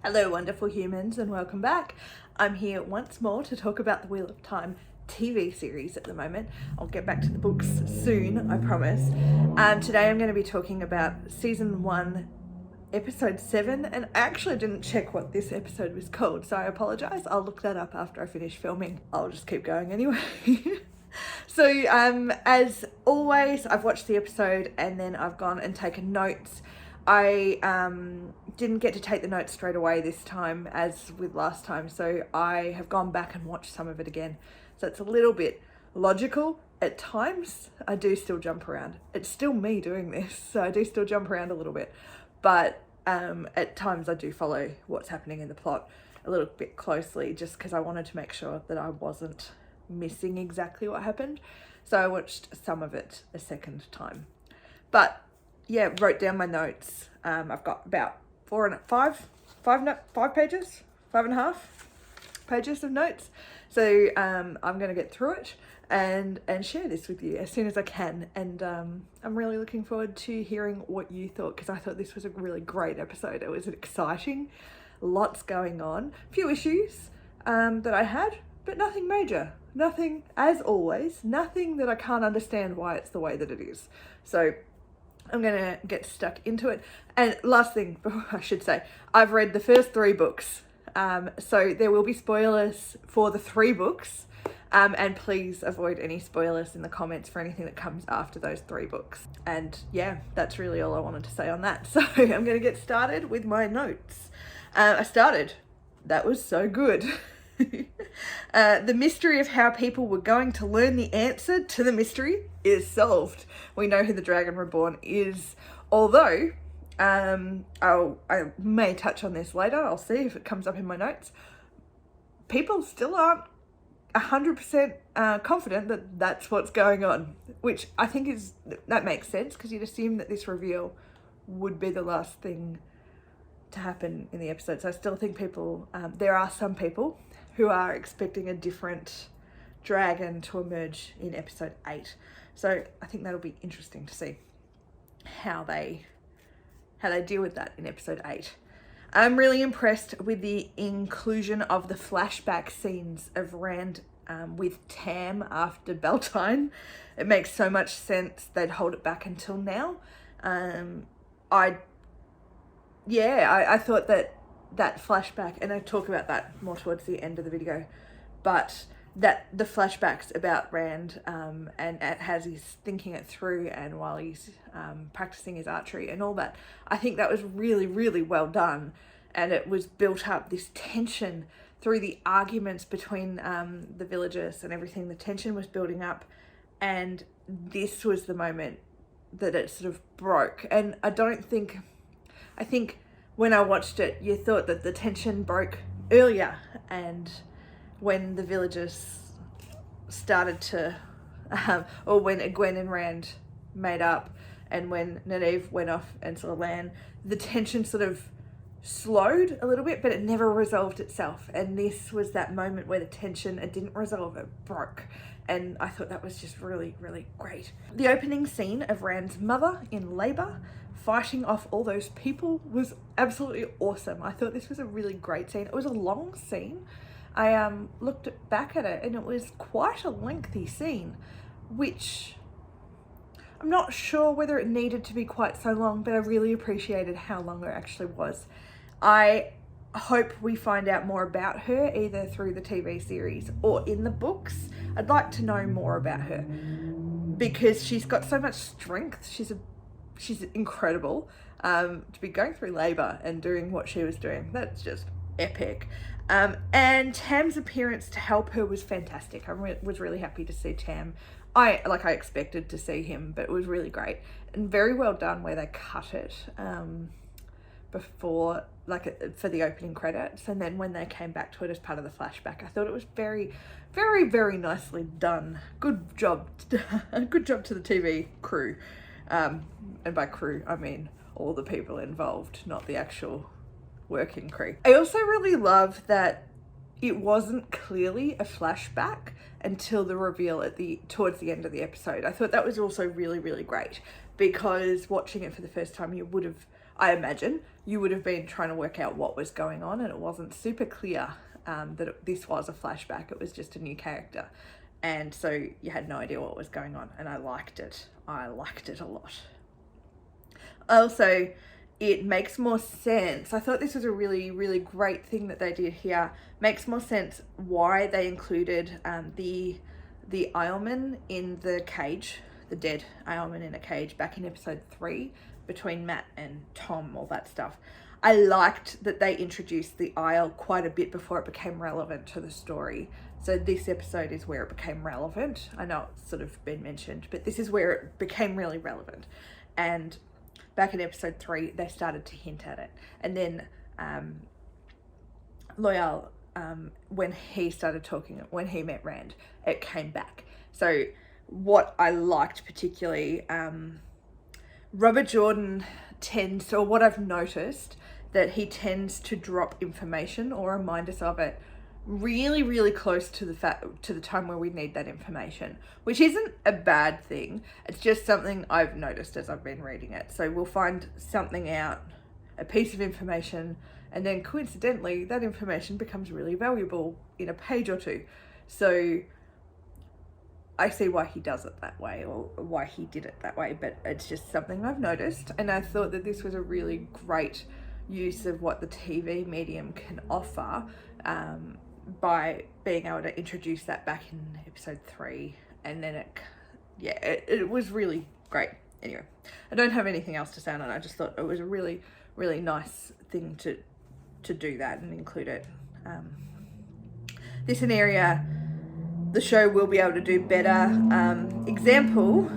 Hello wonderful humans and welcome back. I'm here once more to talk about the Wheel of Time TV series at the moment. I'll get back to the books soon, I promise. Today I'm going to be talking about season 1 episode 7, and I actually didn't check what this episode was called, so I apologise. I'll look that up after I finish filming. I'll just keep going anyway. So as always, I've watched the episode and then I've gone and taken notes. I didn't get to take the notes straight away this time as with last time, so I have gone back and watched some of it again. So it's a little bit logical at times. I do still jump around. It's still me doing this, so I do still jump around a little bit. But at times I do follow what's happening in the plot a little bit closely, just because I wanted to make sure that I wasn't missing exactly what happened. So I watched some of it a second time. But yeah, wrote down my notes. I've got about 5 pages, 5.5 pages of notes. So I'm going to get through it and share this with you as soon as I can. And I'm really looking forward to hearing what you thought, because I thought this was a really great episode. It was exciting, lots going on, a few issues that I had, but nothing major. Nothing, as always, nothing that I can't understand why it's the way that it is. So I'm going to get stuck into it. And last thing I should say, I've read the first 3 books. So there will be spoilers for the 3 books. And please avoid any spoilers in the comments for anything that comes after those 3 books. And yeah, that's really all I wanted to say on that. So I'm going to get started with my notes. That was so good. The mystery of how people were going to learn the answer to the mystery is solved. We know who the Dragon Reborn is, although I may touch on this later. I'll see if it comes up in my notes. People still aren't 100% confident that that's what's going on, which I think that makes sense, because you'd assume that this reveal would be the last thing to happen in the episode. So I still think there are some people who are expecting a different dragon to emerge in episode 8. So I think that'll be interesting to see how they deal with that in episode 8. I'm really impressed with the inclusion of the flashback scenes of Rand with Tam after Beltane. It makes so much sense they'd hold it back until now. I thought that flashback, and I talk about that more towards the end of the video, but that the flashbacks about Rand and as he's thinking it through and while he's practicing his archery and all that, I think that was really, really well done. And it was built up, this tension through the arguments between the villagers and everything. The tension was building up, and this was the moment that it sort of broke. And I think when I watched it, you thought that the tension broke earlier, and when the villagers started to, or when Egwene and Rand made up, and when Nynaeve went off and saw Lan, the tension sort of slowed a little bit, but it never resolved itself. And this was that moment where the tension, it didn't resolve, it broke. And I thought that was just really, really great. The opening scene of Rand's mother in labour fighting off all those people was absolutely awesome. I thought this was a really great scene. It was a long scene. I looked back at it and it was quite a lengthy scene, which I'm not sure whether it needed to be quite so long, but I really appreciated how long it actually was. I hope we find out more about her either through the TV series or in the books. I'd like to know more about her because she's got so much strength. She's incredible. To be going through labour and doing what she was doing, that's just epic. And Tam's appearance to help her was fantastic. I was really happy to see Tam. I expected to see him, but it was really great and very well done where they cut it before, for the opening credits, and then when they came back to it as part of the flashback. I thought it was very, very, very nicely done. Good job. Good job to the TV crew. And by crew, I mean all the people involved, not the actual working crew. I also really love that it wasn't clearly a flashback until the reveal towards the end of the episode. I thought that was also really, really great, because watching it for the first time, I imagine you would have been trying to work out what was going on, and it wasn't super clear that this was a flashback. It was just a new character. And so you had no idea what was going on, and I liked it. I liked it a lot. Also, it makes more sense. I thought this was a really, really great thing that they did here. Makes more sense why they included the Ironman in the cage, the dead Ironman in a cage back in episode 3 between Matt and Tom, all that stuff. I liked that they introduced the Isle quite a bit before it became relevant to the story. So this episode is where it became relevant. I know it's sort of been mentioned, but this is where it became really relevant. And back in episode 3, they started to hint at it. And then Loyal, when he started talking, when he met Rand, it came back. So what I liked particularly, Robert Jordan tends, or what I've noticed, that he tends to drop information or remind us of it really, really close to the time where we need that information, which isn't a bad thing. It's just something I've noticed as I've been reading it. So we'll find something out, a piece of information, and then coincidentally that information becomes really valuable in a page or two. So I see why he does it that way, or why he did it that way, but it's just something I've noticed, and I thought that this was a really great use of what the TV medium can offer, by being able to introduce that back in episode 3, and then it was really great. Anyway, I don't have anything else to say on it. I just thought it was a really, really nice thing to do that and include it. This is an area the show will be able to do better. Example,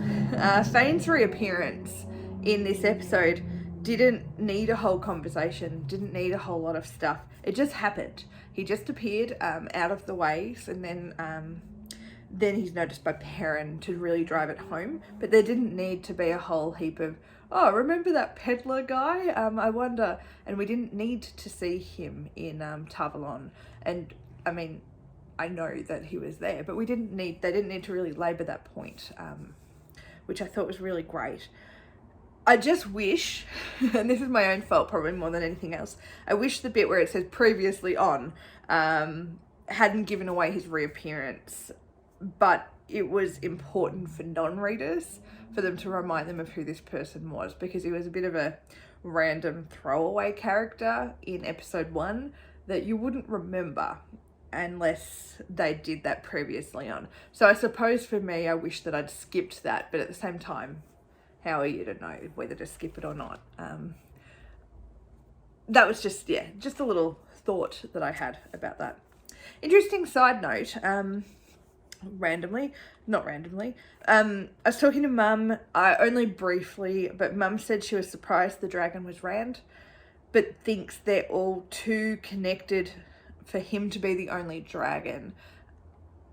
Fane's reappearance in this episode didn't need a whole conversation, didn't need a whole lot of stuff. It just happened. He just appeared out of the waves, and then he's noticed by Perrin to really drive it home. But there didn't need to be a whole heap of, oh, remember that peddler guy? I wonder. And we didn't need to see him in Tavalon. And I mean, I know that he was there, but they didn't need to really labour that point, which I thought was really great. I just wish, and this is my own fault probably more than anything else, I wish the bit where it says previously on hadn't given away his reappearance, but it was important for non-readers for them to remind them of who this person was, because he was a bit of a random throwaway character in episode 1 that you wouldn't remember unless they did that previously on. So I suppose for me, I wish that I'd skipped that, but at the same time, how are you to know whether to skip it or not? That was just a little thought that I had about that. Interesting side note, not randomly, I was talking to Mum, only briefly, but Mum said she was surprised the dragon was Rand, but thinks they're all too connected for him to be the only dragon.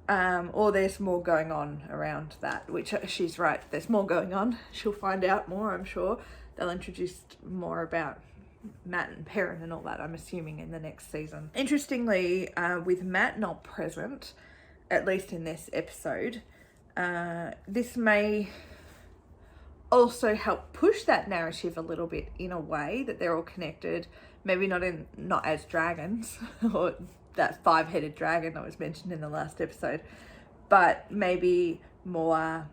Or there's more going on around that, which she's right, there's more going on. She'll find out more, I'm sure. They'll introduce more about Matt and Perrin and all that, I'm assuming, in the next season. Interestingly, with Matt not present, at least in this episode, this may also help push that narrative a little bit in a way that they're all connected, maybe not as dragons, or that 5-headed dragon that was mentioned in the last episode, but maybe more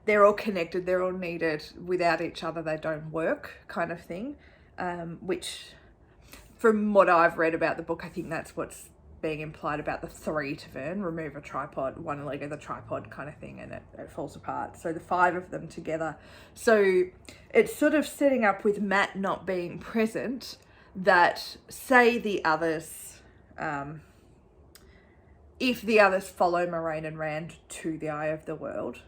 they're all connected, they're all needed, without each other they don't work, kind of thing, which from what I've read about the book, I think that's what's being implied about the 3 tavern, remove a tripod, one leg of the tripod kind of thing, and it falls apart. So the 5 of them together. So it's sort of setting up with Matt not being present, that say the others, if the others follow Moraine and Rand to the Eye of the World,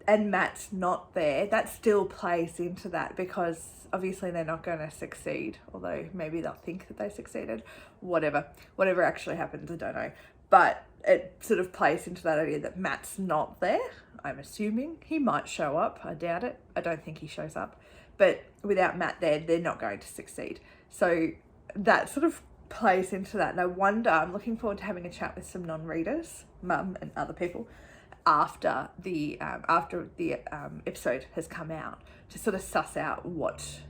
and Matt's not there, that still plays into that, because obviously they're not going to succeed, although maybe they'll think that they succeeded. Whatever actually happens, I don't know. But it sort of plays into that idea that Matt's not there. I'm assuming he might show up. I doubt it. I don't think he shows up. But without Matt there, they're not going to succeed. So that sort of plays into that. And I wonder, I'm looking forward to having a chat with some non-readers, Mum and other people, after the episode has come out to sort of suss out what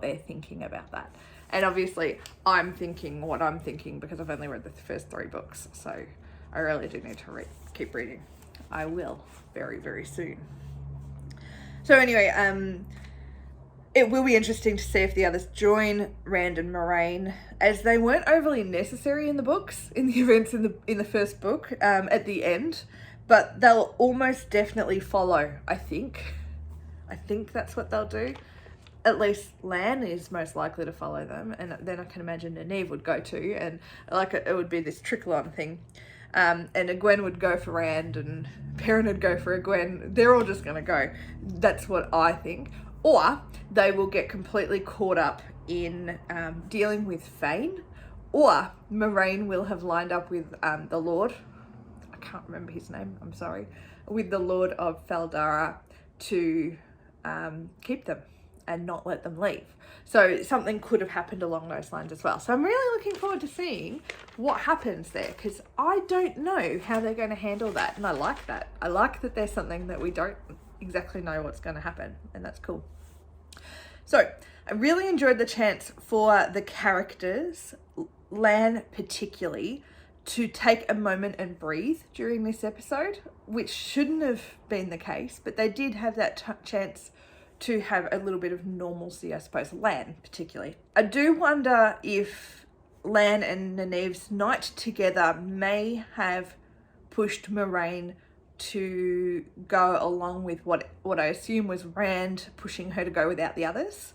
they're thinking about that. And obviously I'm thinking what I'm thinking because I've only read the first 3 books, so I really do need to keep reading. I will very, very soon. So anyway, it will be interesting to see if the others join Rand and Moiraine, as they weren't overly necessary in the books, in the events in the first book, at the end, but they'll almost definitely follow, I think. I think that's what they'll do. At least Lan is most likely to follow them, and then I can imagine Nynaeve would go too, and like it would be this trickle-on thing. And Egwene would go for Rand, and Perrin would go for Egwene. They're all just going to go. That's what I think. Or they will get completely caught up in dealing with Fane, or Moiraine will have lined up with the Lord. I can't remember his name, I'm sorry. With the Lord of Faldara to keep them and not let them leave. So something could have happened along those lines as well. So I'm really looking forward to seeing what happens there, because I don't know how they're going to handle that. And I like that. I like that there's something that we don't exactly know what's going to happen, and that's cool. So I really enjoyed the chance for the characters, Lan particularly, to take a moment and breathe during this episode, which shouldn't have been the case, but they did have that chance to have a little bit of normalcy, I suppose. Lan particularly. I do wonder if Lan and Nynaeve's night together may have pushed Moiraine to go along with what I assume was Rand pushing her to go without the others.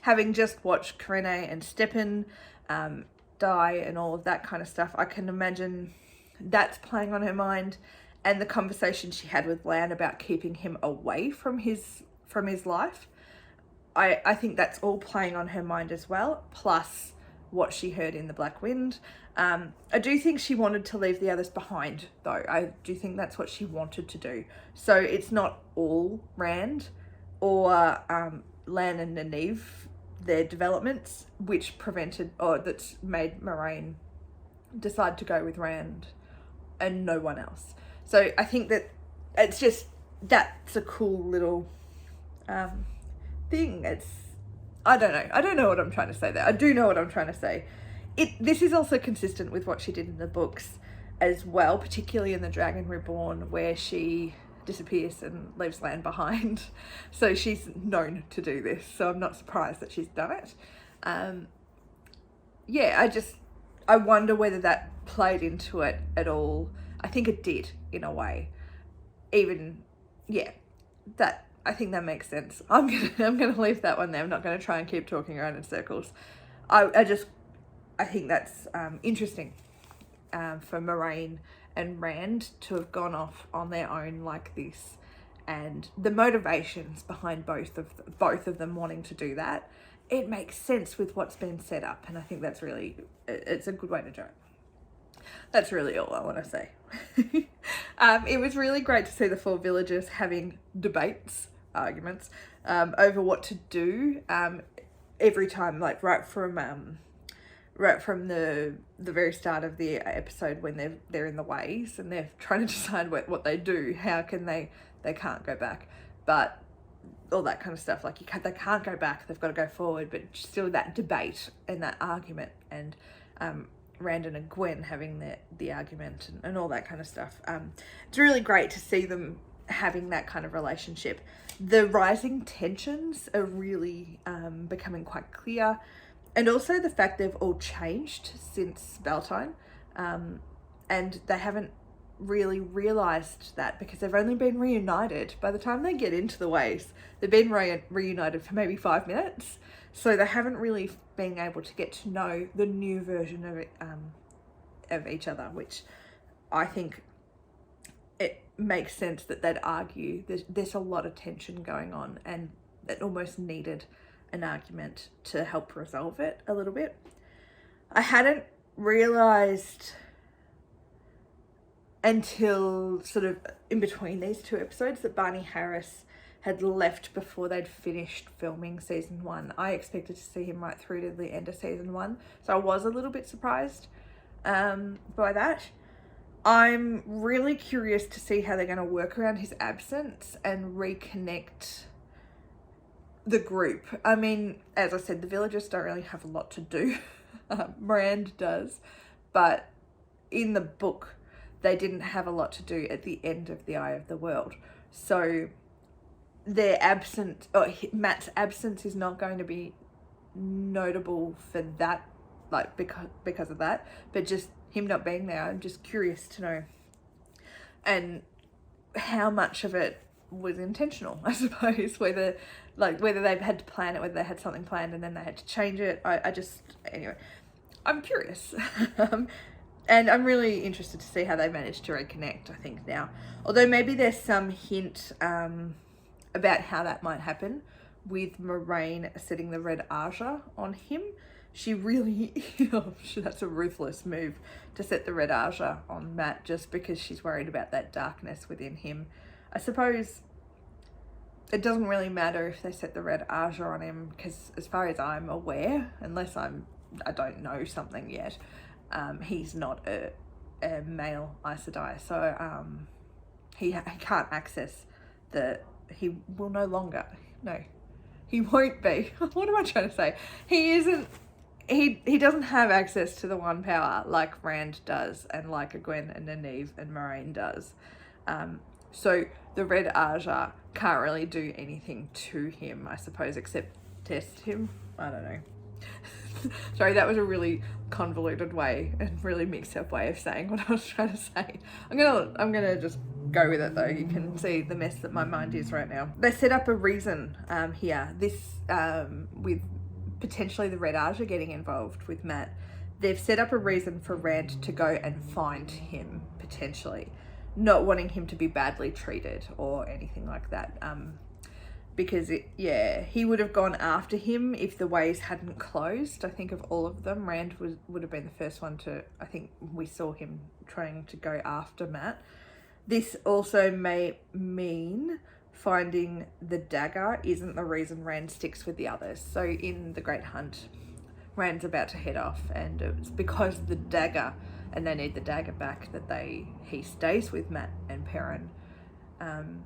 Having just watched Corrine and Stepan die and all of that kind of stuff, I can imagine that's playing on her mind, and the conversation she had with Lan about keeping him away from his life. I think that's all playing on her mind as well, plus what she heard in the Black Wind. I do think she wanted to leave the others behind, though. I do think that's what she wanted to do. So it's not all Rand or Lan and Nynaeve, their developments, which prevented, or that's made Moiraine decide to go with Rand and no one else. So I think that it's just, that's a cool little thing. I don't know what I'm trying to say there. I do know what I'm trying to say. This is also consistent with what she did in the books as well, particularly in The Dragon Reborn, where she disappears and leaves Lan behind. So she's known to do this, so I'm not surprised that she's done it. I wonder whether that played into it at all. I think it did, in a way. I think that makes sense. I'm gonna leave that one there. I'm not gonna try and keep talking around in circles. I think that's interesting for Moiraine and Rand to have gone off on their own like this, and the motivations behind both of them wanting to do that. It makes sense with what's been set up, and I think that's really, it's a good way to do it. That's really all I want to say. It was really great to see the 4 villagers having arguments over what to do every time, like right from the very start of the episode, when they're in the ways and they're trying to decide what they do. How can they can't go back, but all that kind of stuff, like they can't go back, they've got to go forward, but still that debate and that argument, and Rand and Egwene having the argument and all that kind of stuff. It's really great to see them having that kind of relationship. The rising tensions are really becoming quite clear, and also the fact they've all changed since Beltane, and they haven't really realised that, because they've only been reunited. By the time they get into the ways, they've been reunited for maybe 5 minutes, so they haven't really been able to get to know the new version of each other, which I think it makes sense that they'd argue there's a lot of tension going on, and it almost needed an argument to help resolve it a little bit. I hadn't realised until sort of in between these 2 episodes that Barney Harris had left before they'd finished filming season 1. I expected to see him right through to the end of season 1, so I was a little bit surprised by that. I'm really curious to see how they're going to work around his absence and reconnect the group. I mean, as I said, the villagers don't really have a lot to do. Miranda does, but in the book, they didn't have a lot to do at the end of the Eye of the World. So their absence, or Matt's absence, is not going to be notable for that, like because of that, but just him not being there. I'm just curious to know, and how much of it was intentional, I suppose, whether they've had to plan it, whether they had something planned and then they had to change it. Anyway, I'm curious. And I'm really interested to see how they manage to reconnect, I think, now. Although maybe there's some hint about how that might happen with Moraine setting the red Aja on him. She really, that's a ruthless move to set the red Aja on Matt just because she's worried about that darkness within him. I suppose it doesn't really matter if they set the red Aja on him, because as far as I'm aware, unless I don't know something yet, he's not a male Aes Sedai, so he can't access he will no longer, no, he won't be. What am I trying to say? He doesn't have access to the one power like Rand does, and like Egwene and Nynaeve and Moraine does. So the red Aja can't really do anything to him, I suppose, except test him. I don't know. Sorry, that was a really convoluted way and really mixed up way of saying what I was trying to say. I'm gonna just go with it though. You can see the mess that my mind is right now. They set up a reason here. This with potentially the red Aja getting involved with Matt. They've set up a reason for Rand to go and find him, potentially, not wanting him to be badly treated or anything like that. Because he would have gone after him if the ways hadn't closed. I think of all of them, Rand would have been the first one to, I think we saw him trying to go after Matt. This also may mean finding the dagger isn't the reason Rand sticks with the others. So in the Great Hunt, Rand's about to head off, and it's because the dagger, and they need the dagger back, that he stays with Matt and Perrin. And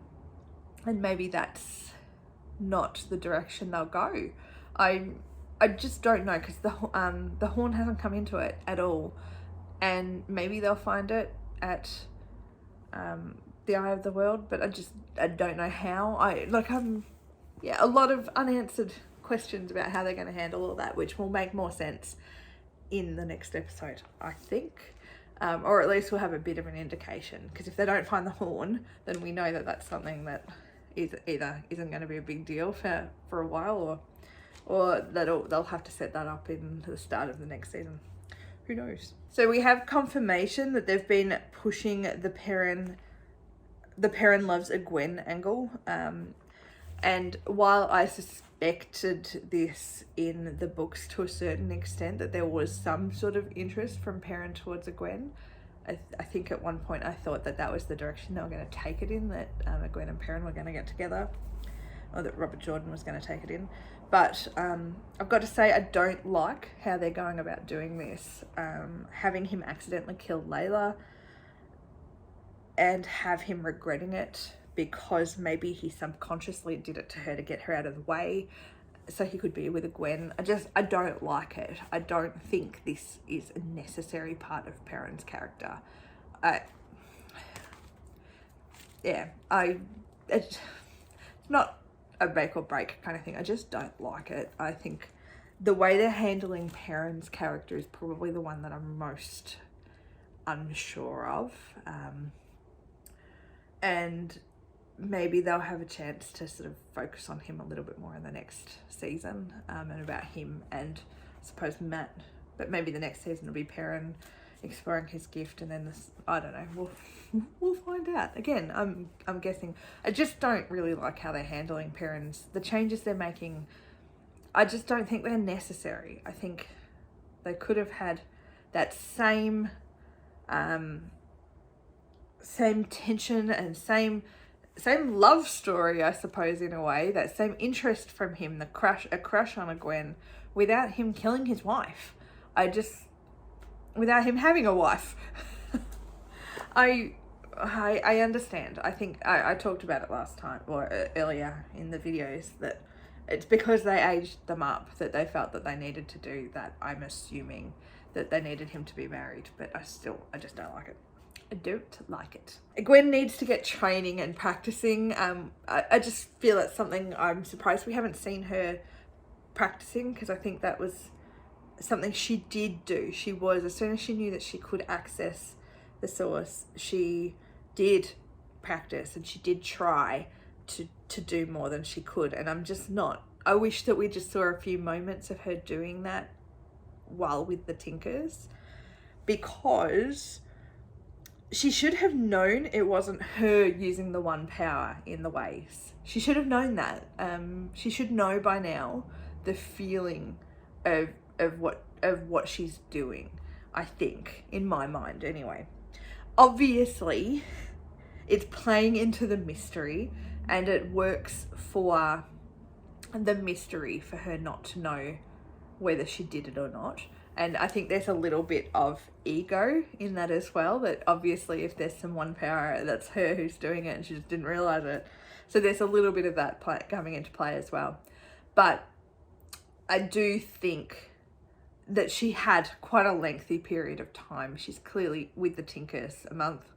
maybe that's not the direction they'll go. I just don't know, because the horn hasn't come into it at all, and maybe they'll find it at the Eye of the World, but I don't know how. A lot of unanswered questions about how they're going to handle all that, which will make more sense in the next episode, I think. Or at least we'll have a bit of an indication, because if they don't find the horn, then we know that that's something that either isn't going to be a big deal for a while, or they'll have to set that up in the start of the next season. Who knows? So we have confirmation that they've been pushing the Perrin loves Egwene angle. And while I suspected this in the books to a certain extent, that there was some sort of interest from Perrin towards Egwene, I think at one point I thought that was the direction they were going to take it in, that Egwene and Perrin were going to get together, or that Robert Jordan was going to take it in. But I've got to say, I don't like how they're going about doing this. Having him accidentally kill Layla and have him regretting it because maybe he subconsciously did it to her to get her out of the way so he could be with Egwene. I don't like it. I don't think this is a necessary part of Perrin's character. It's not a make or break kind of thing. I just don't like it. I think the way they're handling Perrin's character is probably the one that I'm most unsure of. And maybe they'll have a chance to sort of focus on him a little bit more in the next season, and about him and I suppose Matt. But maybe the next season will be Perrin exploring his gift, and then I don't know. We'll find out. Again, I'm guessing. I just don't really like how they're handling the changes they're making. I just don't think they're necessary. I think they could have had that same tension and same love story, I suppose, in a way, that same interest from him, a crush on Egwene, without him killing his wife. Without him having a wife. I understand. I think I talked about it last time or earlier in the videos that it's because they aged them up that they felt that they needed to do that. I'm assuming that they needed him to be married, but I just don't like it. I don't like it. Gwen needs to get training and practicing. I just feel it's something I'm surprised we haven't seen her practicing, because I think that was something she did do. She was, as soon as she knew that she could access the source, she did practice and she did try to do more than she could. And I'm just not, I wish that we just saw a few moments of her doing that while with the Tinkers, because she should have known it wasn't her using the one power in the ways. She should have known that. She should know by now the feeling of what she's doing, I think, in my mind anyway. Obviously, it's playing into the mystery, and it works for the mystery for her not to know whether she did it or not. And I think there's a little bit of ego in that as well, that obviously if there's some one power, that's her who's doing it and she just didn't realize it. So there's a little bit of that coming into play as well. But I do think that she had quite a lengthy period of time. She's clearly with the Tinkers a month.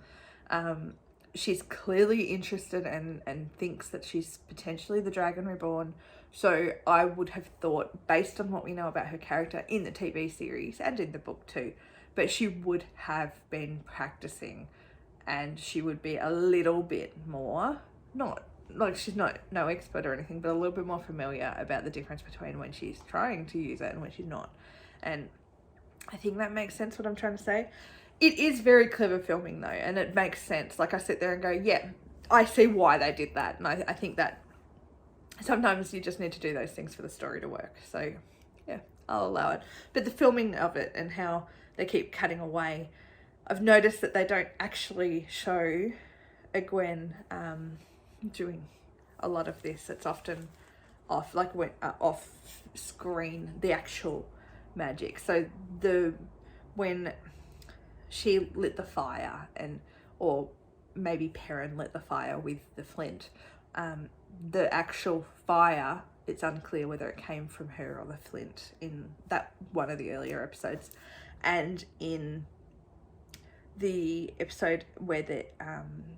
She's clearly interested and thinks that she's potentially the Dragon Reborn. So I would have thought, based on what we know about her character in the TV series and in the book too, but she would have been practicing, and she would be a little bit more, not like she's no expert or anything, but a little bit more familiar about the difference between when she's trying to use it and when she's not. And I think that makes sense, what I'm trying to say. It is very clever filming though, and it makes sense. Like, I sit there and go, yeah, I see why they did that. And I think that sometimes you just need to do those things for the story to work. So yeah, I'll allow it. But the filming of it and how they keep cutting away, I've noticed that they don't actually show a Gwen doing a lot of this. It's often off, like off screen, the actual magic. So when she lit the fire, or maybe Perrin lit the fire with the flint, the actual fire, it's unclear whether it came from her or the flint in that one of the earlier episodes. And in the episode where the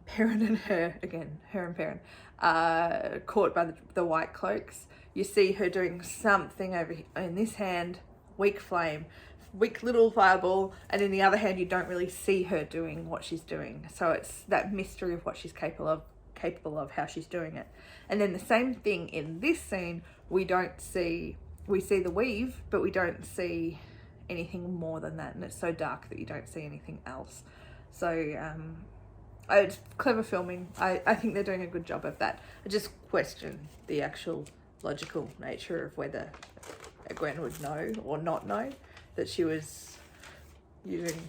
Perrin and her and Perrin are caught by the white cloaks, you see her doing something over in this hand, weak flame, weak little fireball, and in the other hand you don't really see her doing what she's doing. So it's that mystery of what she's capable of, how she's doing it. And then the same thing in this scene, we see the weave, but we don't see anything more than that, and it's so dark that you don't see anything else. So it's clever filming. I think they're doing a good job of that. I just question the actual logical nature of whether Gwen would know or not know that she was using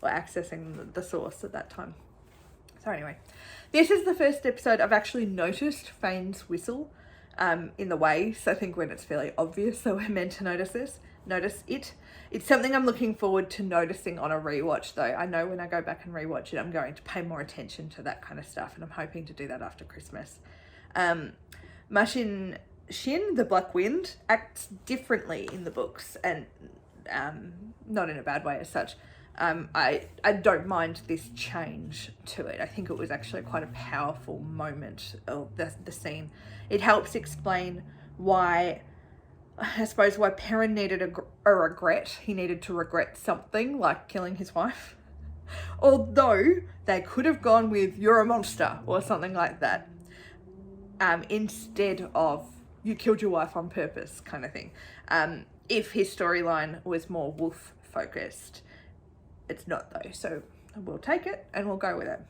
or accessing the source at that time. So anyway, this is the first episode I've actually noticed Fane's whistle in the waves. I think when it's fairly obvious, so we're meant to notice it. It's something I'm looking forward to noticing on a rewatch though. I know when I go back and rewatch it, I'm going to pay more attention to that kind of stuff, and I'm hoping to do that after Christmas. Mashin Shin, the Black Wind, acts differently in the books, and not in a bad way as such. I don't mind this change to it. I think it was actually quite a powerful moment of the scene. It helps explain why, I suppose, why Perrin needed a regret. He needed to regret something, like killing his wife. Although they could have gone with "you're a monster" or something like that, instead of "you killed your wife on purpose" kind of thing. If his storyline was more wolf focused. It's not though, so we'll take it and we'll go with it.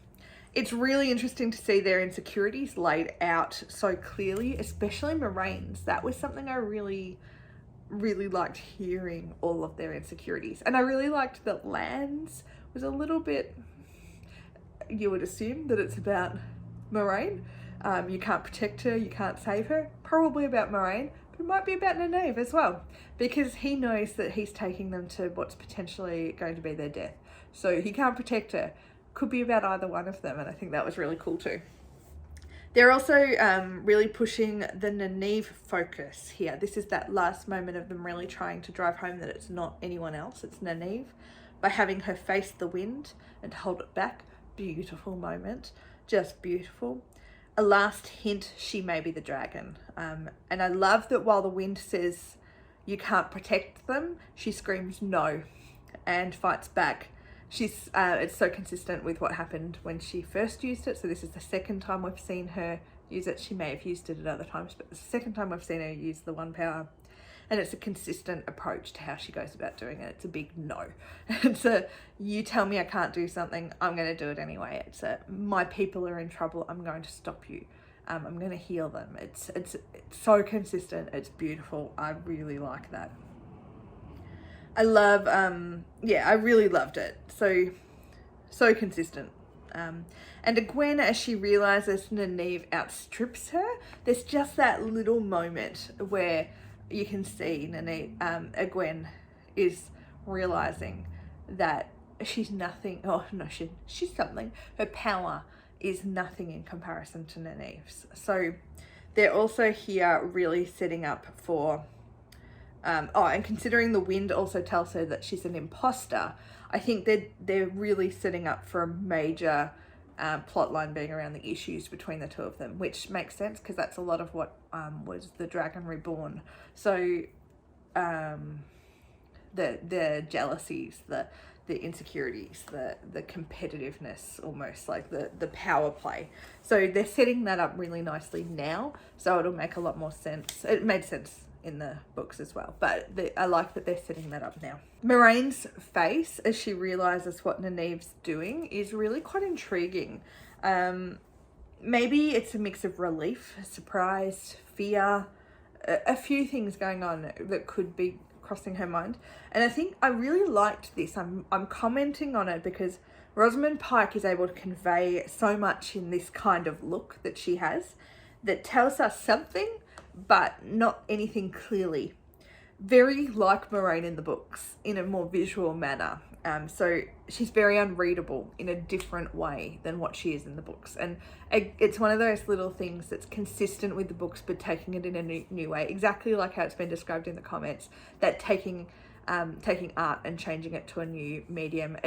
It's really interesting to see their insecurities laid out so clearly, especially Moraine's. That was something I really, really liked, hearing all of their insecurities. And I really liked that Lan's was a little bit, you would assume that it's about Moraine. You can't protect her, you can't save her. Probably about Moraine, but it might be about Nynaeve as well, because he knows that he's taking them to what's potentially going to be their death. So he can't protect her. could be about either one of them, and I think that was really cool too. They're also really pushing the Nynaeve focus here. This is that last moment of them really trying to drive home that it's not anyone else, it's Nynaeve, by having her face the wind and hold it back. Beautiful moment, just beautiful. A last hint she may be the dragon. And I love that while the wind says you can't protect them, she screams no and fights back. It's so consistent with what happened when she first used it. So this is the second time we've seen her use it. She may have used it at other times, but the second time we've seen her use the one power. And it's a consistent approach to how she goes about doing it. It's a big no. It's a, you tell me I can't do something, I'm going to do it anyway. It's a, my people are in trouble, I'm going to stop you. I'm going to heal them. It's so consistent. It's beautiful. I really like that. I love, I really loved it. So consistent. And Egwene, as she realizes Nynaeve outstrips her, there's just that little moment where you can see Egwene is realizing that she's nothing. Oh no, she's something. Her power is nothing in comparison to Nynaeve's. So they're also here really setting up for. And considering the wind also tells her that she's an imposter, I think they're really setting up for a major plot line being around the issues between the two of them, which makes sense because that's a lot of what was the Dragon Reborn. So the jealousies, the insecurities, the competitiveness, almost like the power play. So they're setting that up really nicely now, so it'll make a lot more sense. It made sense in the books as well, but I like that they're setting that up now. Moraine's face as she realizes what Nynaeve's doing is really quite intriguing. Maybe it's a mix of relief, surprise, fear, a few things going on that could be crossing her mind. And I think I really liked this. I'm commenting on it because Rosamund Pike is able to convey so much in this kind of look that she has that tells us something but not anything clearly. Very like Moraine in the books in a more visual manner. So she's very unreadable in a different way than what she is in the books. And it's one of those little things that's consistent with the books, but taking it in a new way. Exactly like how it's been described in the comments, that taking art and changing it to a new medium.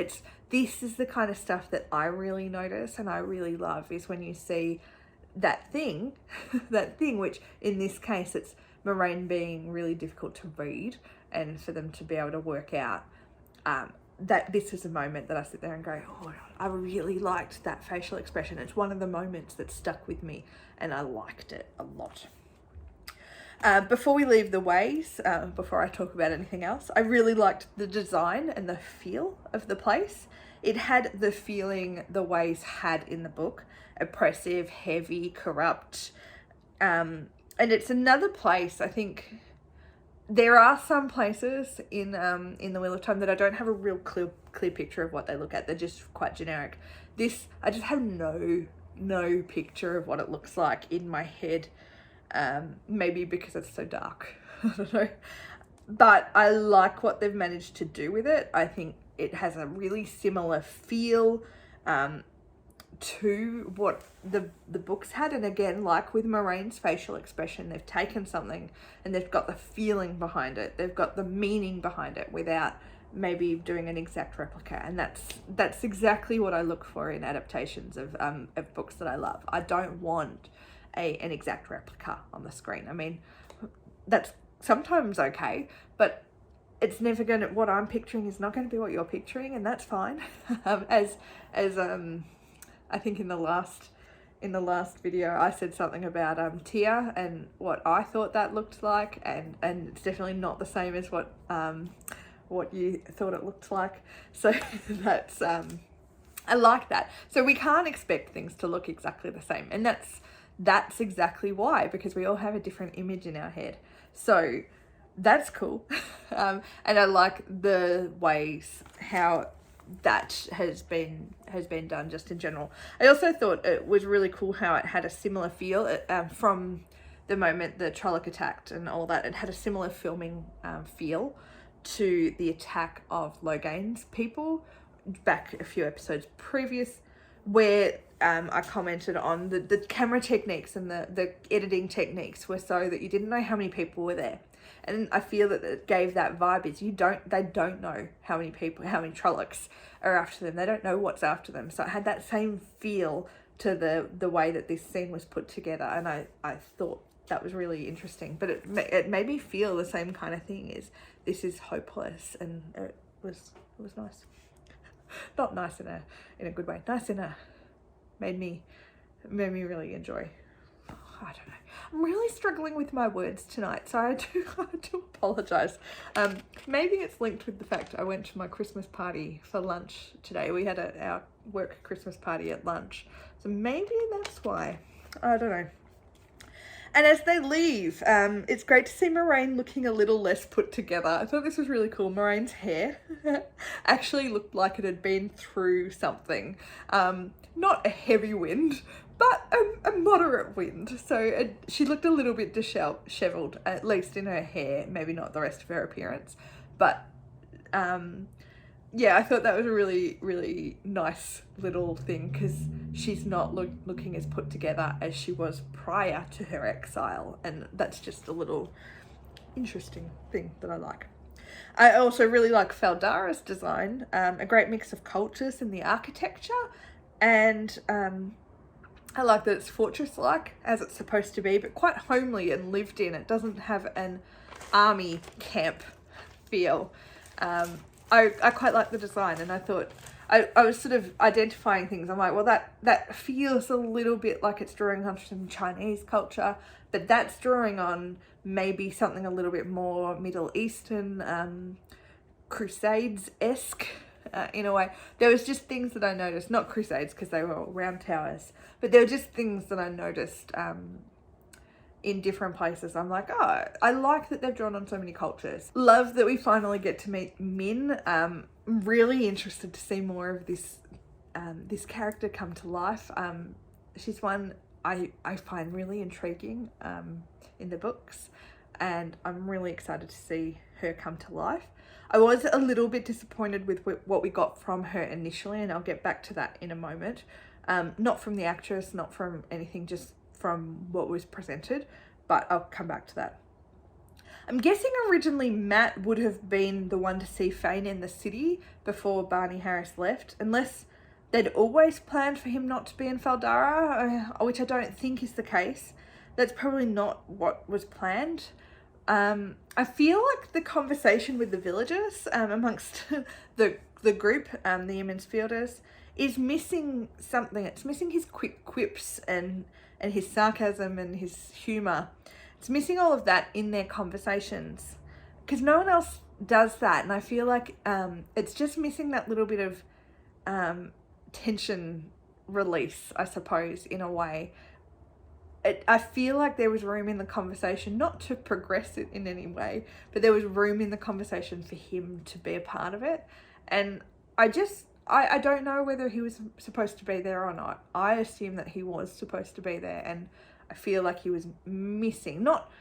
This is the kind of stuff that I really notice and I really love, is when you see that thing, which in this case it's Moraine being really difficult to read, and for them to be able to work out that this is a moment that I sit there and go, oh, I really liked that facial expression. It's one of the moments that stuck with me and I liked it a lot. Before we leave the ways, before I talk about anything else, I really liked the design and the feel of the place. It had the feeling the ways had in the book: oppressive, heavy, corrupt. And it's another place, I think. There are some places in the Wheel of Time that I don't have a real clear picture of what they look at. They're just quite generic. This, I just have no picture of what it looks like in my head. Maybe because it's so dark. I don't know. But I like what they've managed to do with it. I think it has a really similar feel to what the books had. And again, like with Moraine's facial expression, they've taken something and they've got the feeling behind it. They've got the meaning behind it without maybe doing an exact replica. And that's exactly what I look for in adaptations of books that I love. I don't want an exact replica on the screen. I mean, that's sometimes okay, but it's never going to, what I'm picturing is not going to be what you're picturing, and that's fine. As I think in the last video I said something about Tia and what I thought that looked like, and it's definitely not the same as what you thought it looked like. So that's I like that. So we can't expect things to look exactly the same, and that's exactly why, because we all have a different image in our head. So that's cool. And I like the ways how that has been done just in general. I also thought it was really cool how it had a similar feel from the moment the Trolloc attacked and all that. It had a similar filming feel to the attack of Loghain's people back a few episodes previous, where I commented on the camera techniques and the editing techniques were so that you didn't know how many people were there. And I feel that it gave that vibe is they don't know how many Trollocs are after them. They don't know what's after them. So it had that same feel to the way that this scene was put together. And I thought that was really interesting. But it made me feel the same kind of thing, is this is hopeless. And it was nice. Not nice in a good way. Nice in a made me really enjoy. I don't know. I'm really struggling with my words tonight, so I do apologise. Maybe it's linked with the fact I went to my Christmas party for lunch today. We had our work Christmas party at lunch, so maybe that's why. I don't know. And as they leave, it's great to see Moraine looking a little less put together. I thought this was really cool. Moraine's hair actually looked like it had been through something. Not a heavy wind, but a moderate wind. So she looked a little bit disheveled, at least in her hair, maybe not the rest of her appearance. But yeah, I thought that was a really, really nice little thing, because she's not looking as put together as she was prior to her exile. And that's just a little interesting thing that I like. I also really like Faldara's design, a great mix of cultures in the architecture. And I like that it's fortress-like, as it's supposed to be, but quite homely and lived in. It doesn't have an army camp feel. I quite like the design, and I thought, I was sort of identifying things. I'm like, well, that feels a little bit like it's drawing on some Chinese culture, but that's drawing on maybe something a little bit more Middle Eastern, Crusades-esque. In a way, there was just things that I noticed, not Crusades because they were all round towers, but there were just things that I noticed in different places. I'm like, oh, I like that they've drawn on so many cultures. Love that we finally get to meet Min. I'm really interested to see more of this character come to life. She's one I find really intriguing in the books, and I'm really excited to see her come to life. I was a little bit disappointed with what we got from her initially, and I'll get back to that in a moment. Not from the actress, not from anything, just from what was presented, but I'll come back to that. I'm guessing originally Matt would have been the one to see Fane in the city before Barney Harris left, unless they'd always planned for him not to be in Faldara, which I don't think is the case. That's probably not what was planned. I feel like the conversation with the villagers amongst the group, the Emmonsfielders, is missing something. It's missing his quick quips and his sarcasm and his humour. It's missing all of that in their conversations, because no one else does that. And I feel like it's just missing that little bit of tension release, I suppose, in a way. I feel like there was room in the conversation, not to progress it in any way, but there was room in the conversation for him to be a part of it. And I don't know whether he was supposed to be there or not. I assume that he was supposed to be there, and I feel like he was missing. Not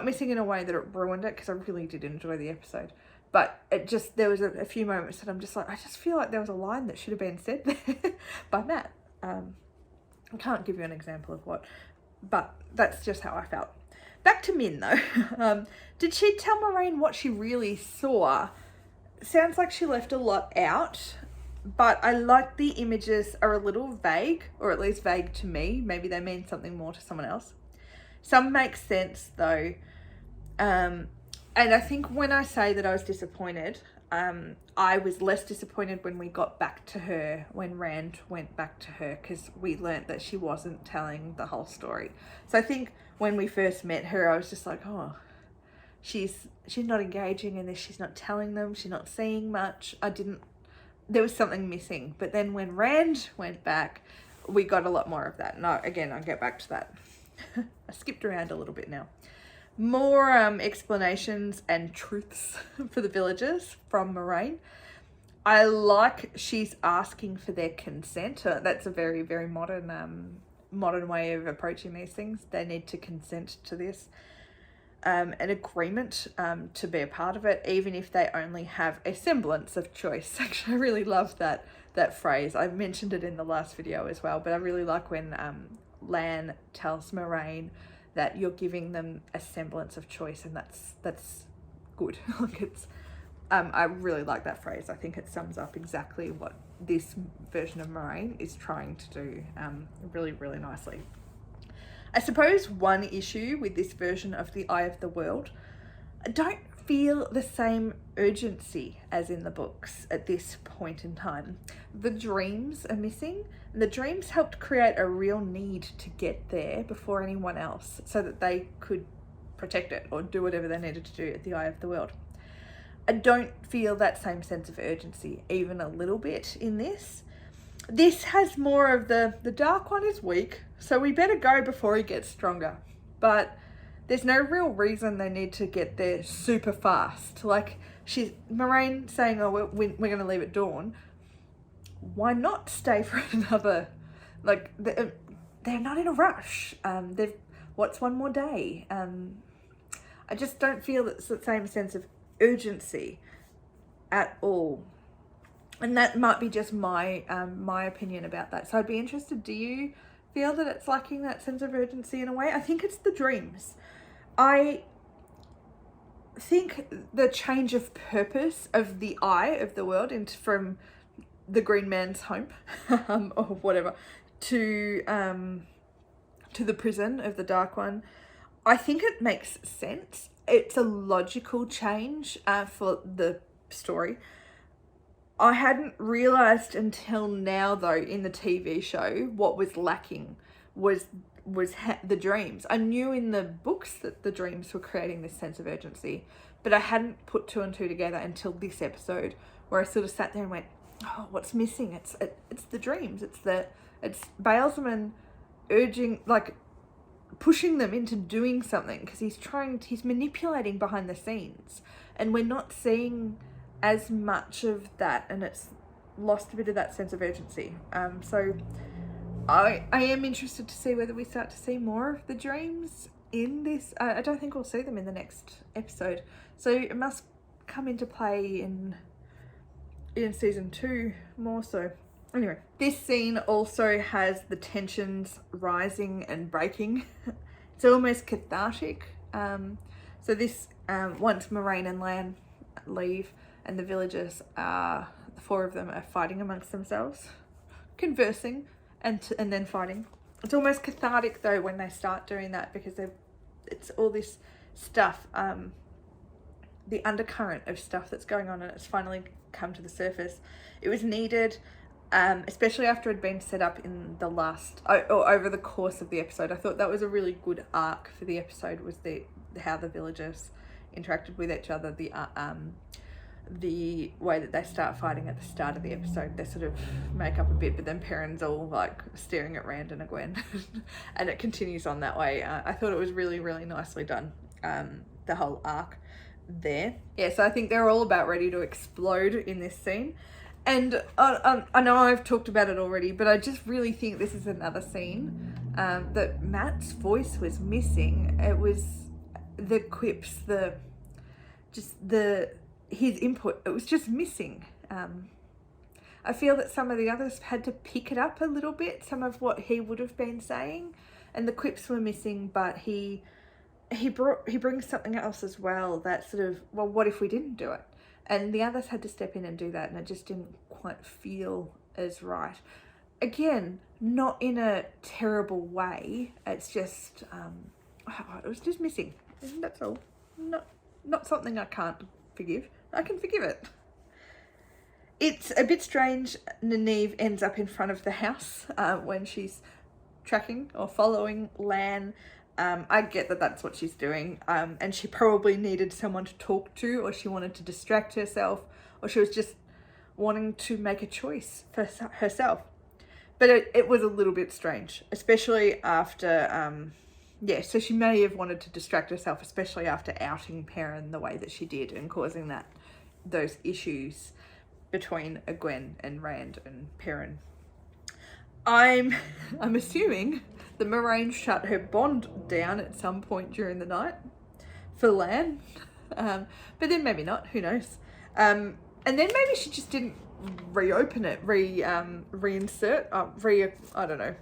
missing in a way that it ruined it, because I really did enjoy the episode. But there was a few moments that I'm just like, I just feel like there was a line that should have been said there by Matt. I can't give you an example of what, but that's just how I felt. Back to Min though. Did she tell Moraine what she really saw? Sounds like she left a lot out, but I like the images are a little vague, or at least vague to me. Maybe they mean something more to someone else. Some make sense though. And I think when I say that I was disappointed, I was less disappointed when we got back to her, when Rand went back to her, because we learnt that she wasn't telling the whole story. So I think when we first met her, I was just like, oh, she's not engaging in this, she's not telling them, she's not seeing much. There was something missing. But then when Rand went back, we got a lot more of that. No, again, I'll get back to that. I skipped around a little bit now. More explanations and truths for the villagers from Moraine. I like she's asking for their consent. That's a very, very modern way of approaching these things. They need to consent to this. an agreement to be a part of it, even if they only have a semblance of choice. Actually, I really love that phrase. I mentioned it in the last video as well, but I really like when Lan tells Moraine that you're giving them a semblance of choice, and that's good. Like it's I really like that phrase. I think it sums up exactly what this version of Moraine is trying to do really, really nicely. I suppose one issue with this version of the Eye of the World, I don't feel the same urgency as in the books at this point in time. The dreams are missing, and the dreams helped create a real need to get there before anyone else so that they could protect it or do whatever they needed to do at the Eye of the World. I don't feel that same sense of urgency even a little bit in this. This has more of the Dark One is weak, so we better go before he gets stronger. But there's no real reason they need to get there super fast. Like Moraine saying, oh, we're going to leave at dawn. Why not stay for another, like, they're not in a rush. What's one more day? I just don't feel it's the same sense of urgency at all. And that might be just my my opinion about that. So I'd be interested, do you feel that it's lacking that sense of urgency in a way? I think it's the dreams. I think the change of purpose of the Eye of the World from the Green Man's home or whatever to the prison of the Dark One, I think it makes sense. It's a logical change for the story. I hadn't realised until now, though, in the TV show, what was lacking was the dreams. I knew in the books that the dreams were creating this sense of urgency, but I hadn't put two and two together until this episode, where I sort of sat there and went, "Oh, what's missing? It's the dreams. It's Baelsman urging, like, pushing them into doing something because he's manipulating behind the scenes, and we're not seeing as much of that, and it's lost a bit of that sense of urgency. So I am interested to see whether we start to see more of the dreams in this. I don't think we'll see them in the next episode, so it must come into play in season 2 more so. Anyway, this scene also has the tensions rising and breaking. It's almost cathartic. So this, once Moraine and Lan leave and the villagers the 4 of them are fighting amongst themselves, conversing and then fighting. It's almost cathartic though when they start doing that, because it's all this stuff, the undercurrent of stuff that's going on, and it's finally come to the surface. It was needed. Especially after it had been set up in the last, or over the course of the episode. I thought that was a really good arc for the episode, was how the villagers interacted with each other, the way that they start fighting at the start of the episode. They sort of make up a bit, but then Perrin's all like staring at Rand and Egwene and it continues on that way. I thought it was really, really nicely done, the whole arc there. Yeah, so I think they're all about ready to explode in this scene. And I know I've talked about it already, but I just really think this is another scene that Matt's voice was missing. It was the quips, his input. It was just missing. I feel that some of the others had to pick it up a little bit, some of what he would have been saying, and the quips were missing. But he brings something else as well. That sort of, well, what if we didn't do it? And the others had to step in and do that, and it just didn't quite feel as right. Again, not in a terrible way. It's just, it was just missing. And that's all. Not something I can't forgive. I can forgive it. It's a bit strange. Nynaeve ends up in front of the house when she's tracking or following Lan. I get that that's what she's doing, and she probably needed someone to talk to, or she wanted to distract herself, or she was just wanting to make a choice for herself. But it was a little bit strange, especially after, so she may have wanted to distract herself, especially after outing Perrin the way that she did and causing those issues between Egwene and Rand and Perrin. I'm assuming the Moraine shut her bond down at some point during the night. for Lan. But then maybe not, who knows. And then maybe she just didn't reopen it, reinsert, I don't know,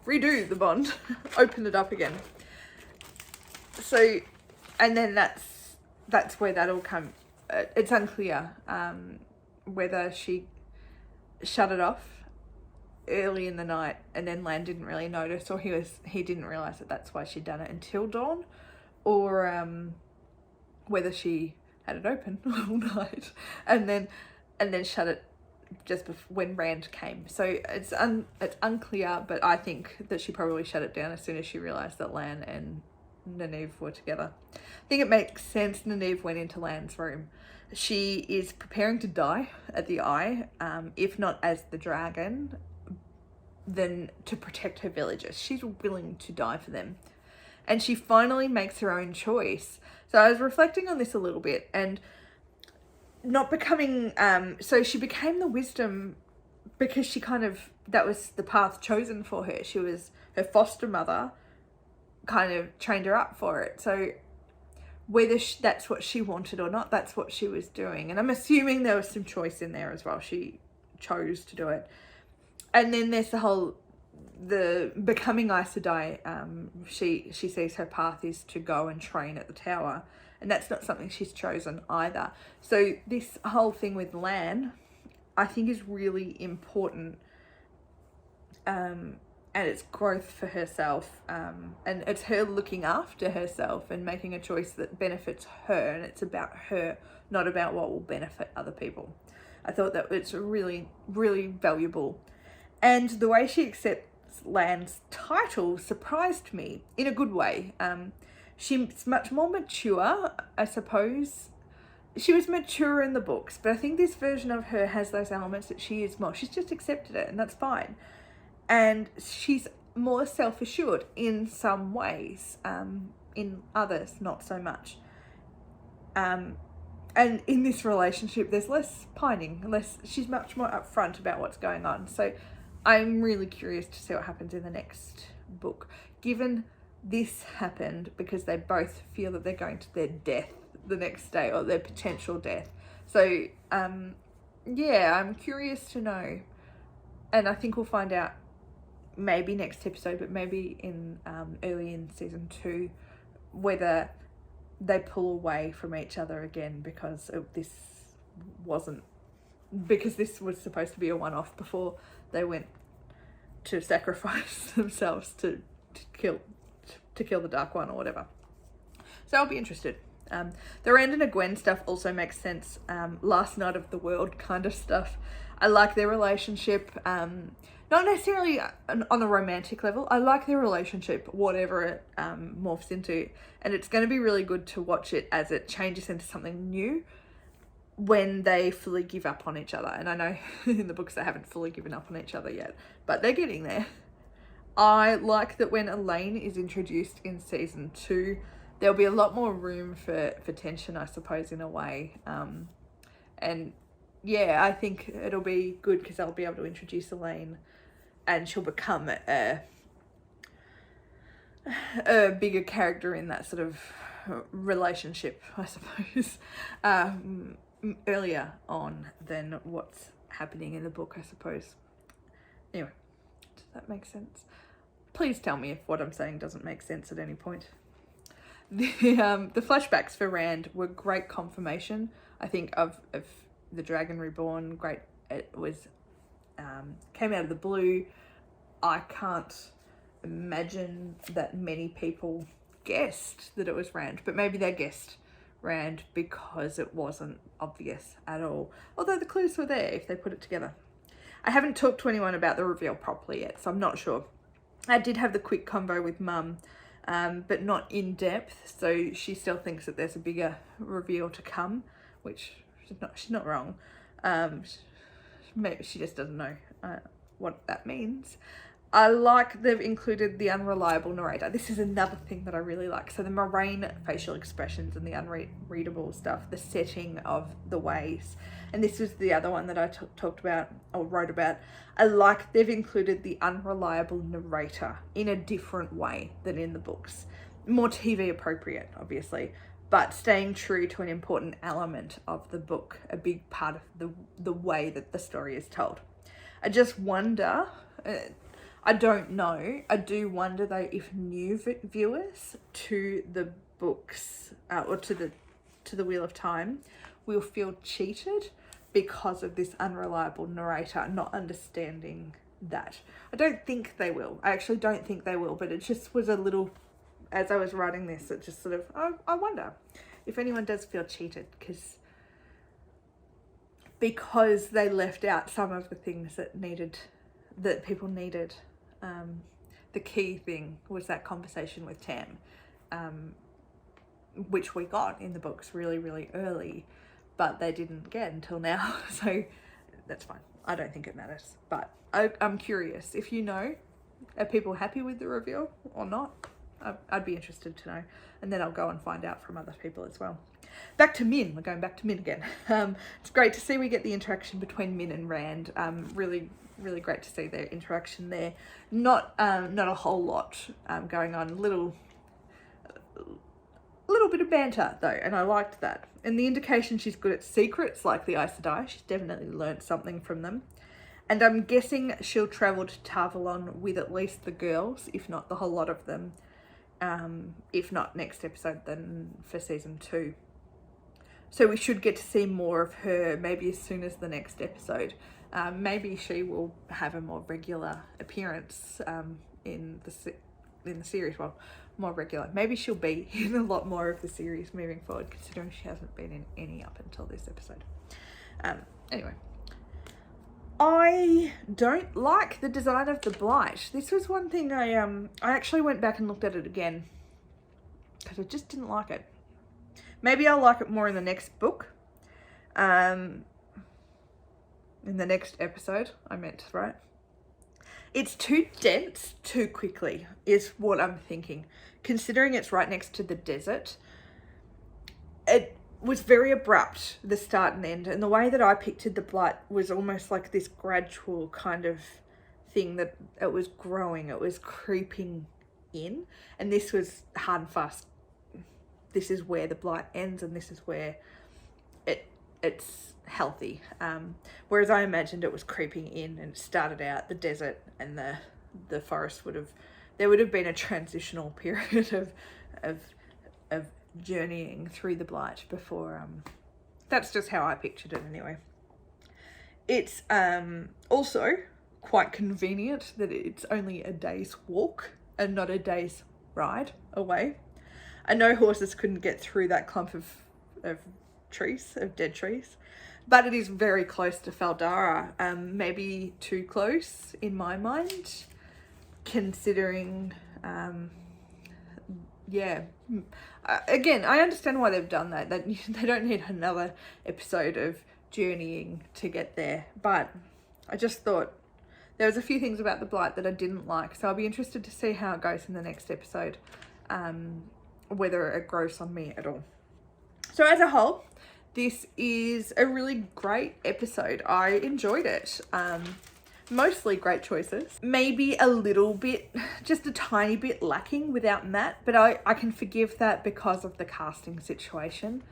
redo the bond, open it up again. So, and then that's where that'll come. It's unclear whether she shut it off early in the night and then Lan didn't really notice, or he didn't realize that that's why she'd done it until dawn, or whether she had it open all night and then shut it just when Rand came. So it's unclear, but I think that she probably shut it down as soon as she realized that Lan and Nynaeve were together. I think it makes sense. Nynaeve went into Lan's room. She is preparing to die at the Eye, if not as the dragon, then to protect her villagers. She's willing to die for them. And she finally makes her own choice. So I was reflecting on this a little bit, and not becoming, so she became the wisdom because she that was the path chosen for her. She was, her foster mother kind of trained her up for it. So whether that's what she wanted or not, that's what she was doing. And I'm assuming there was some choice in there as well. She chose to do it. And then there's the becoming Aes Sedai. She sees her path is to go and train at the tower. And that's not something she's chosen either. So this whole thing with Lan, I think, is really important. And it's growth for herself. And it's her looking after herself and making a choice that benefits her. And it's about her, not about what will benefit other people. I thought that it's really, really valuable. And the way she accepts Lan's title surprised me in a good way. She's much more mature, I suppose. She was mature in the books, but I think this version of her has those elements that she is more. She's just accepted it, and that's fine. And she's more self-assured in some ways, in others, not so much. And in this relationship, there's less pining, she's much more upfront about what's going on. So I'm really curious to see what happens in the next book, given this happened because they both feel that they're going to their death the next day, or their potential death. So yeah, I'm curious to know, and I think we'll find out maybe next episode, but maybe in early in season 2, whether they pull away from each other again because this was supposed to be a one-off before they went to sacrifice themselves to kill the Dark One or whatever. So I'll be interested. The Rand and Gwen stuff also makes sense. Last Night of the World kind of stuff. I like their relationship. Not necessarily on the romantic level. I like their relationship, whatever it morphs into. And it's going to be really good to watch it as it changes into something new when they fully give up on each other. And I know in the books they haven't fully given up on each other yet, but they're getting there. I like that when Elaine is introduced in season 2, there'll be a lot more room for tension, I suppose, in a way. And yeah, I think it'll be good because I'll be able to introduce Elaine and she'll become a bigger character in that sort of relationship, I suppose, earlier on than what's happening in the book, I suppose. Anyway, does that make sense? Please tell me if what I'm saying doesn't make sense at any point. The flashbacks for Rand were great confirmation, I think, of the Dragon Reborn. Great. It was came out of the blue. I can't imagine that many people guessed that it was Rand, but maybe they guessed Rand because it wasn't obvious at all. Although the clues were there if they put it together. I haven't talked to anyone about the reveal properly yet, so I'm not sure. I did have the quick convo with Mum, but not in depth, so she still thinks that there's a bigger reveal to come, which she's not wrong. Maybe she just doesn't know what that means. I like they've included the unreliable narrator. This is another thing that I really like. So the Moraine facial expressions and the unreadable stuff, the setting of the ways. And this was the other one that I talked about or wrote about. I like they've included the unreliable narrator in a different way than in the books. More TV appropriate, obviously, but staying true to an important element of the book, a big part of the way that the story is told. I just wonder, I don't know, I do wonder though if new viewers to the books or to the Wheel of Time will feel cheated because of this unreliable narrator not understanding that. I don't think they will. I actually don't think they will, but it just was a little, as I was writing this, it just sort of, I wonder if anyone does feel cheated because they left out some of the things that people needed. The key thing was that conversation with Tam, which we got in the books really, really early, but they didn't get until now. So that's fine. I don't think it matters, but I'm curious if you know, are people happy with the reveal or not? I'd be interested to know, and then I'll go and find out from other people as well. Back to Min. We're going back to Min again. It's great to see we get the interaction between Min and Rand. Really, really great to see their interaction there. Not a whole lot going on. Little bit of banter though, and I liked that. And the indication she's good at secrets like the Aes Sedai. She's definitely learnt something from them. And I'm guessing she'll travel to Tarvalon with at least the girls, if not the whole lot of them. If not next episode, then for season 2. So we should get to see more of her maybe as soon as the next episode. Maybe she will have a more regular appearance in the series. Well, more regular. Maybe she'll be in a lot more of the series moving forward, considering she hasn't been in any up until this episode. Anyway. I don't like the design of the Blight. This was one thing I actually went back and looked at it again because I just didn't like it. Maybe I'll like it more in the next book. In the next episode, I meant, right? It's too dense too quickly is what I'm thinking. Considering it's right next to the desert, it was very abrupt, the start and end, and the way that I pictured the Blight was almost like this gradual kind of thing that it was growing, it was creeping in, and this was hard and fast. This is where the Blight ends, and this is where it's healthy. Whereas I imagined it was creeping in and it started out the desert and the forest there would have been a transitional period of journeying through the Blight before. That's just how I pictured it anyway. It's also quite convenient that it's only a day's walk and not a day's ride away. I know horses couldn't get through that clump of trees, of dead trees, but it is very close to Faldara. Maybe too close in my mind, considering again, I understand why they've done that. They don't need another episode of journeying to get there, but I just thought there was a few things about the Blight that I didn't like, so I'll be interested to see how it goes in the next episode, whether it grows on me at all. So as a whole, this is a really great episode. I enjoyed it. Mostly great choices. Maybe a little bit, just a tiny bit lacking without Matt, but I can forgive that because of the casting situation.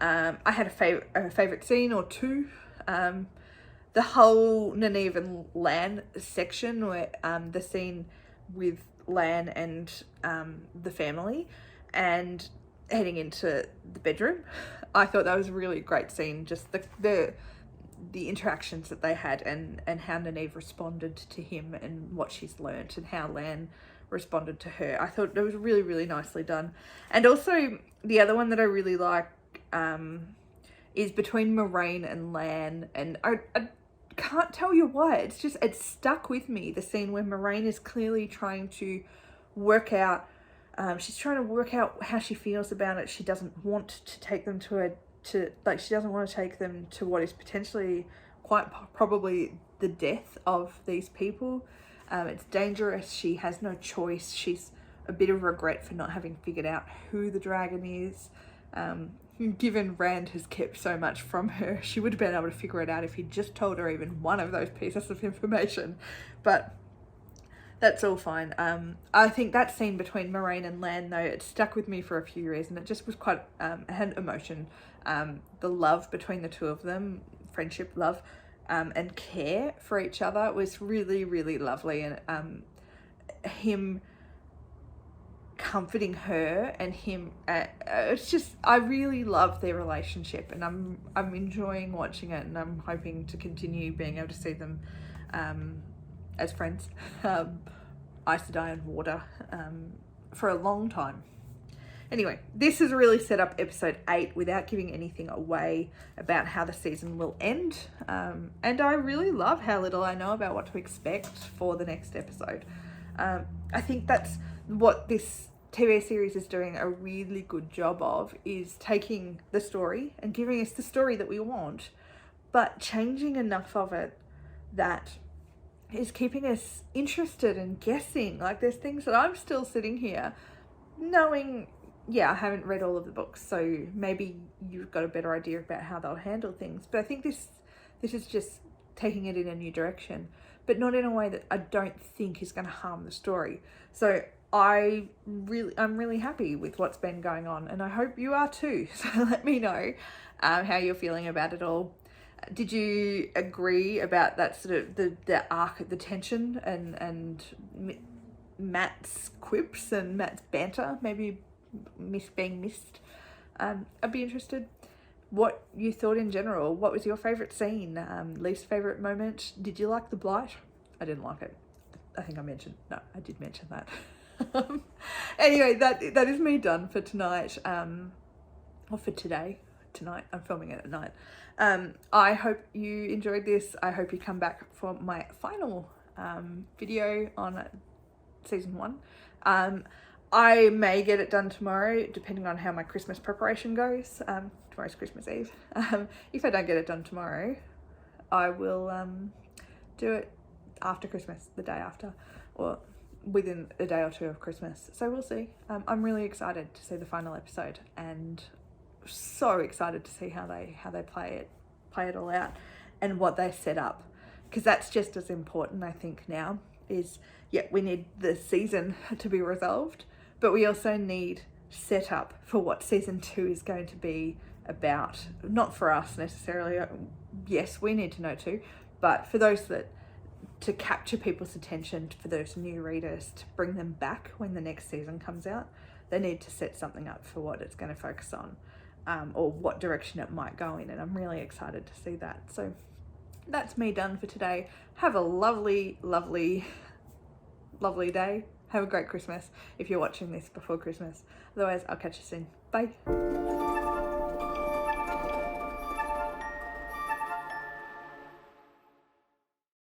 I had a favourite scene or two. The whole Nynaeve and Lan section, where the scene with Lan and the family and heading into the bedroom. I thought that was a really great scene. Just the interactions that they had and how Nynaeve responded to him and what she's learnt and how Lan responded to her. I thought it was really, really nicely done. And also the other one that I really like is between Moraine and Lan, and I can't tell you why. It's stuck with me. The scene where Moraine is clearly trying to work out, she's trying to work out how she feels about it. She doesn't want to take them she doesn't want to take them to what is potentially quite probably the death of these people. It's dangerous. She has no choice. She's a bit of regret for not having figured out who the dragon is. Given Rand has kept so much from her, she would have been able to figure it out if he'd just told her even one of those pieces of information. But That's all fine. I think that scene between Moraine and Lan, though, it stuck with me for a few reasons. It just was quite, had emotion. The love between the two of them, friendship, love, and care for each other was really, really lovely. And him comforting her and him, it's just, I really love their relationship, and I'm enjoying watching it, and I'm hoping to continue being able to see them as friends, Ice and Water, for a long time. Anyway, this has really set up episode 8 without giving anything away about how the season will end. And I really love how little I know about what to expect for the next episode. I think that's what this TV series is doing a really good job of, is taking the story and giving us the story that we want, but changing enough of it that is keeping us interested and guessing. Like, there's things that I'm still sitting here knowing, yeah, I haven't read all of the books, so maybe you've got a better idea about how they'll handle things. But I think this is just taking it in a new direction, but not in a way that I don't think is going to harm the story. So I'm really happy with what's been going on, and I hope you are too. So let me know how you're feeling about it all. Did you agree about that sort of the arc, the tension, and Matt's quips and Matt's banter maybe being missed? I'd be interested what you thought in general. What was your favourite scene? Least favourite moment? Did you like the blight? I didn't like it. I think I mentioned, no, I did mention that. Anyway, that is me done for tonight, or for today. Tonight, I'm filming it at night. I hope you enjoyed this. I hope you come back for my final video on season 1. I may get it done tomorrow, depending on how my Christmas preparation goes. Tomorrow's Christmas Eve. If I don't get it done tomorrow, I will do it after Christmas, the day after, or within a day or two of Christmas. So we'll see. I'm really excited to see the final episode, and so excited to see how they play it all out and what they set up, because that's just as important, I think, now. Is, yeah, we need the season to be resolved, but we also need setup for what season 2 is going to be about. Not for us necessarily, yes, we need to know too, but for those to capture people's attention, for those new readers, to bring them back when the next season comes out, they need to set something up for what it's going to focus on, or what direction it might go in, and I'm really excited to see that. So that's me done for today. Have a lovely, lovely, lovely day. Have a great Christmas if you're watching this before Christmas. Otherwise, I'll catch you soon. Bye.